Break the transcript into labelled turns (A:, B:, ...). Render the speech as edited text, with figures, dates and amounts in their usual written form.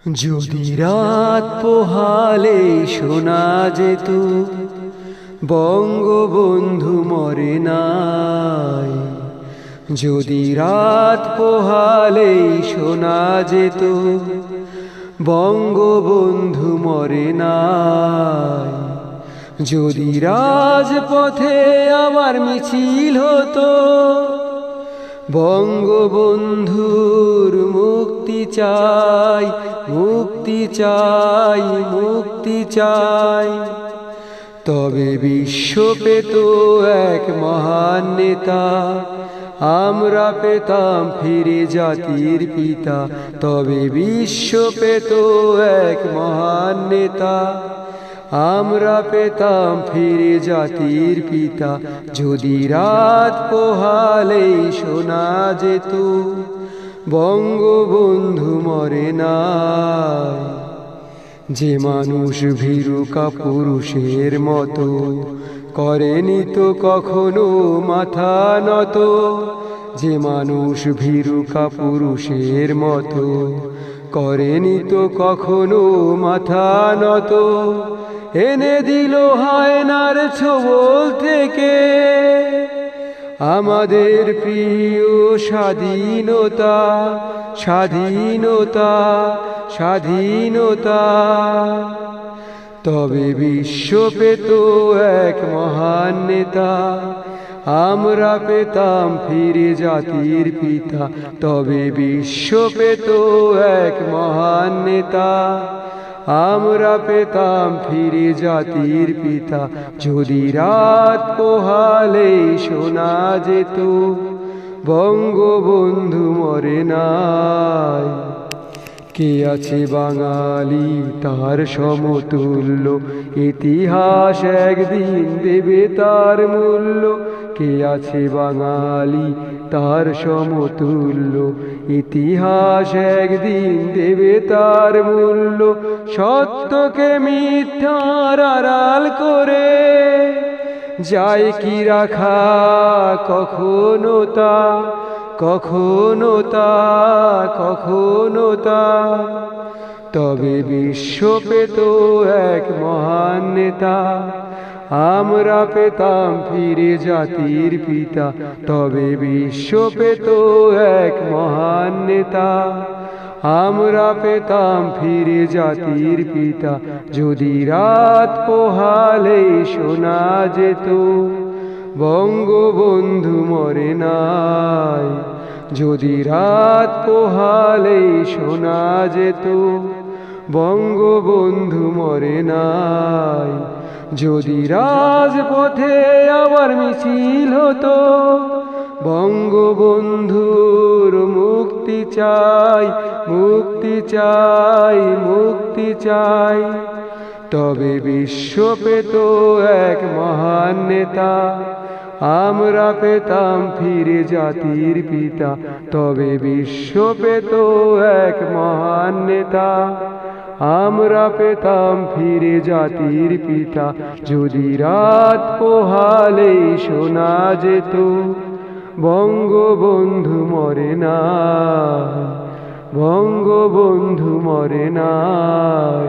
A: যদি রাত পোহালে শোনা যেত বঙ্গবন্ধু মরে নাই, যদি রাত পোহালে শোনা যেত বঙ্গবন্ধু মরে নাই, যদি রাজপথে আমার মিছিল হতো বঙ্গবন্ধুর মুক্তি চাই, মুক্তি চাই, মুক্তি চাই, তবে বিশ্ব পেত এক মহান নেতা, আমরা পেতাম ফিরে জাতির পিতা। তবে বিশ্ব পেত এক মহান নেতা, আমরা পেতাম ফিরে জাতির পিতা। যদি রাত পোহালেই শোনা যেত বঙ্গবন্ধু মরে নাই, যে মানুষ ভীরু কাপুরুষের মতো করেনি তো কখনো মাথা নত, যে মানুষ ভীরু কাপুরুষের মতো করেনি তো কখনো মাথা নত, এনে দিল হায়নার ছোবল থেকে আমাদের প্রিয় স্বাধীনতা, স্বাধীনতা, স্বাধীনতা। তবে বিশ্ব পেত এক মহান নেতা, আমরা পেতাম ফিরে জাতির পিতা। তবে বিশ্ব পেত এক মহান নেতা, আমরা পেতাম ফিরে জাতির পিতা। যদি রাত পোহালে শোনা যেত বঙ্গবন্ধু মরে নাই, কে আছে বাঙালি তার সমতুল্য, ইতিহাস একদিন দেবে তার মূল্য। কে আছে বাঙালি তার সমতুল্য, ইতিহাস একদিন দেবে তার মূল্য। সত্যকে মিথ্যার আড়াল করে যায় কি রাখা কখনো তা, কখনো তা, কখনো তা। তবে বিশ্ব পেত এক মহান নেতা, আমরা পেতাম ফিরে জাতির পিতা। তবে বিশ্ব পেত এক মহান নেতা, আমরা পেতাম ফিরে জাতির পিতা। যদি রাত পোহালে শোনা যেত বঙ্গবন্ধু মরে নাই, যদি রাত পোহালে শোনা যেত বঙ্গবন্ধু মরে নাই, যদি রাজপথে আবার মিছিল হতো বঙ্গবন্ধুর মুক্তি চাই, মুক্তি চাই, মুক্তি চাই। তবে বিশ্ব পেত এক মহান নেতা, আমরা পেতাম ফিরে জাতির পিতা। তবে বিশ্ব পেত এক মহান নেতা, আমরা পেতাম ফিরে জাতির পিতা। যদি রাত পোহালে শোনা যেত বঙ্গবন্ধু মরে নাই, বঙ্গবন্ধু মরে নাই।